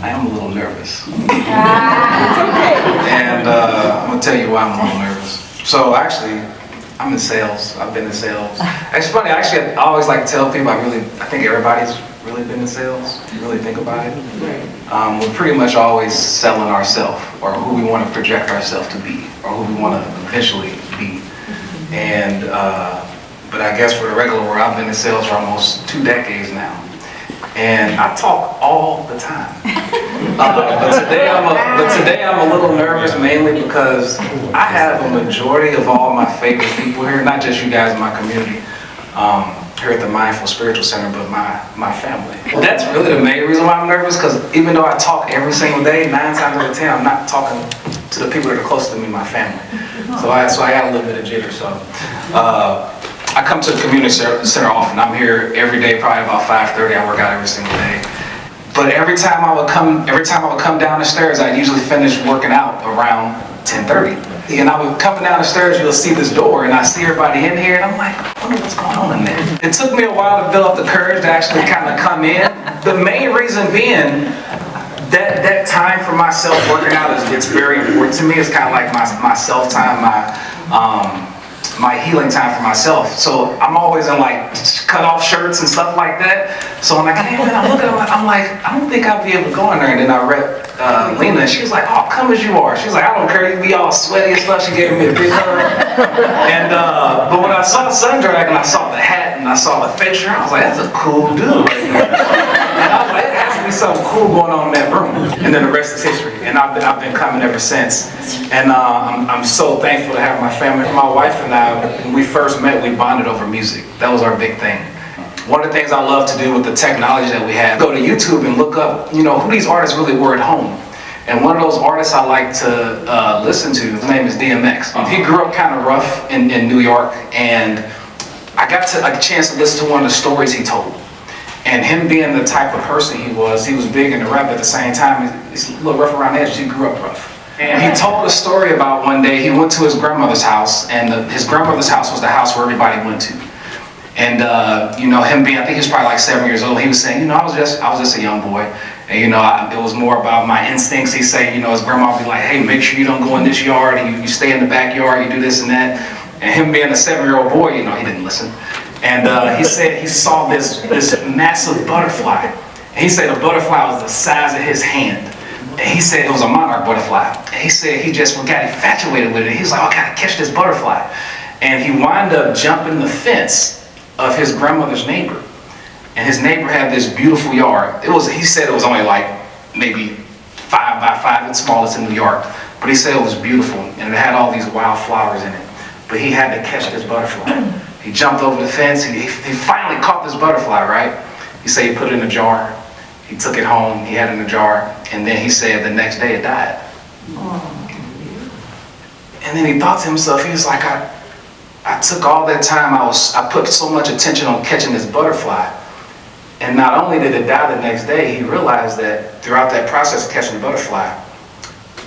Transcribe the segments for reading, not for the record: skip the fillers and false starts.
I am a little nervous. It's okay. And I'm going to tell you why I'm a little nervous. So actually, I'm in sales. I've been in sales. It's funny, actually, I always like to tell people I think everybody's really been in sales, if you really think about it. We're pretty much always selling ourselves, or who we want to project ourselves to be, or who we want to eventually be. And, but I guess for the regular world, I've been in sales for almost 2 decades now. And I talk all the time. But today I'm a little nervous, mainly because I have a majority of all my favorite people here, not just you guys in my community, here at the Mindful Spiritual Center, but my family. That's really the main reason why I'm nervous, because even though I talk every single day, 9 times out of 10, I'm not talking to the people that are close to me, my family. So I got a little bit of jitter. So I come to the community center often. I'm here every day, probably about 5:30. I work out every single day. But every time I would come down the stairs, I'd usually finish working out around 10:30. And I would come down the stairs, you'll see this door, and I see everybody in here, and I'm like, I wonder what's going on in there. It took me a while to build up the courage to actually kind of come in. The main reason being that time for myself working out it's very important to me. It's kind of like my self time, my healing time for myself. So I'm always in like cut off shirts and stuff like that. So I'm like, hey man, I'm looking at them, I'm like, I don't think I'd be able to go in there. And then I read Lena, and she was like, oh, come as you are. She's like, I don't care, you be all sweaty and stuff. She gave me a big hug. And but when I saw Sundrag and I saw the hat and I saw the face shirt, I was like, that's a cool dude. And I was like, it has to be something cool going on in that room. And then the rest is history. And I've been coming ever since. And I'm so thankful to have my family. My wife and I, when we first met, we bonded over music. That was our big thing. One of the things I love to do with the technology that we have, go to YouTube and look up, who these artists really were at home. And one of those artists I like to listen to, his name is Dion. He grew up kind of rough in New York, and I got a chance to listen to one of the stories he told. And him being the type of person he was big into rap at the same time. He's a little rough around the edges, he grew up rough. And he told a story about one day he went to his grandmother's house, and his grandmother's house was the house where everybody went to. And him being, I think he was probably like 7 years old, he was saying, I was just a young boy. And it was more about my instincts. He said, his grandma would be like, hey, make sure you don't go in this yard, and you stay in the backyard, you do this and that. And him being a 7-year-old boy, he didn't listen. And he said he saw this massive butterfly. And he said the butterfly was the size of his hand. And he said it was a monarch butterfly. And he said he just got infatuated with it. He was like, oh, I gotta catch this butterfly. And he wound up jumping the fence of his grandmother's neighbor. And his neighbor had this beautiful yard. He said it was only like maybe 5 by 5, it's smallest in New York. But he said it was beautiful, and it had all these wild flowers in it. But he had to catch this butterfly. He jumped over the fence, he finally caught this butterfly, right? He said he put it in a jar. He took it home, he had it in a jar, and then he said the next day it died. And then he thought to himself, he was like, I took all that time, I put so much attention on catching this butterfly. And not only did it die the next day, he realized that throughout that process of catching the butterfly,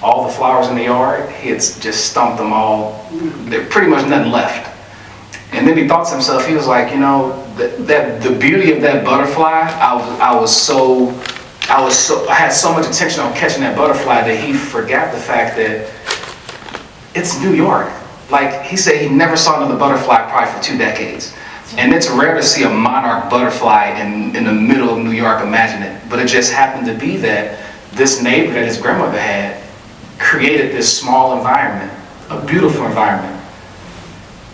all the flowers in the yard, he had just stumped them all. There's pretty much nothing left. And then he thought to himself, he was like, the beauty of that butterfly, I had so much attention on catching that butterfly that he forgot the fact that it's New York. Like he said, he never saw another butterfly probably for 2 decades. And it's rare to see a monarch butterfly in the middle of New York, imagine it. But it just happened to be that this neighbor that his grandmother had created this small environment, a beautiful environment.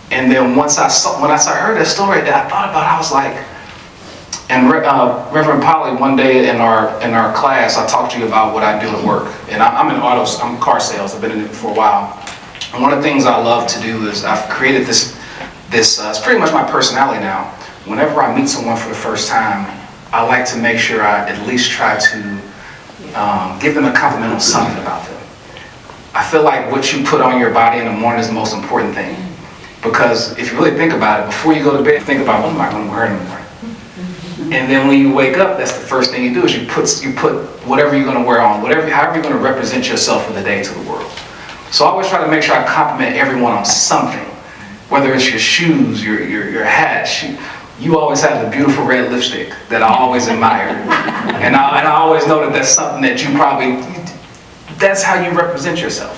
And then when I heard that story, that I thought about it, I was like, and Reverend Polly, one day in our class, I talked to you about what I do at work. And I'm car sales, I've been in it for a while. And one of the things I love to do is I've created this it's pretty much my personality now. Whenever I meet someone for the first time, I like to make sure I at least try to give them a compliment on something about them. I feel like what you put on your body in the morning is the most important thing. Because if you really think about it, before you go to bed, think about what am I going to wear in the morning? And then when you wake up, that's the first thing you do is you put whatever you're going to wear on, however you're going to represent yourself for the day to the world. So I always try to make sure I compliment everyone on something. Whether it's your shoes, your hat, you always have the beautiful red lipstick that I always admire. And I always know that that's something that you probably, that's how you represent yourself.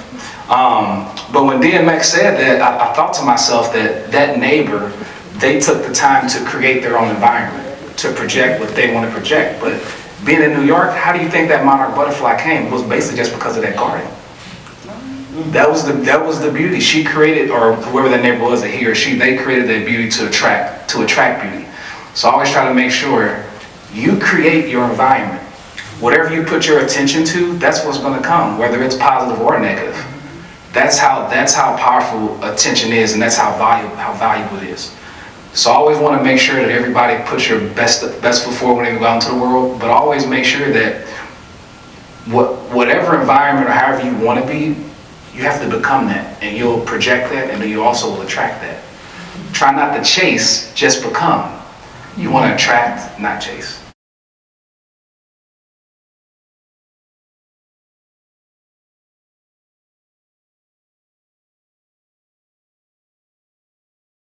But when DMX said that, I thought to myself that neighbor, they took the time to create their own environment, to project what they want to project. But being in New York, how do you think that monarch butterfly came? It was basically just because of that garden. That was the beauty. She created, or whoever that neighbor was, he or she, they created that beauty to attract beauty. So I always try to make sure you create your environment. Whatever you put your attention to, that's what's going to come, whether it's positive or negative. That's how powerful attention is, and that's how valuable it is. So I always want to make sure that everybody puts your best foot forward when they go out into the world, but always make sure that whatever environment or however you want to be, you have to become that, and you'll project that, and then you also will attract that. Try not to chase, just become. You want to attract, not chase.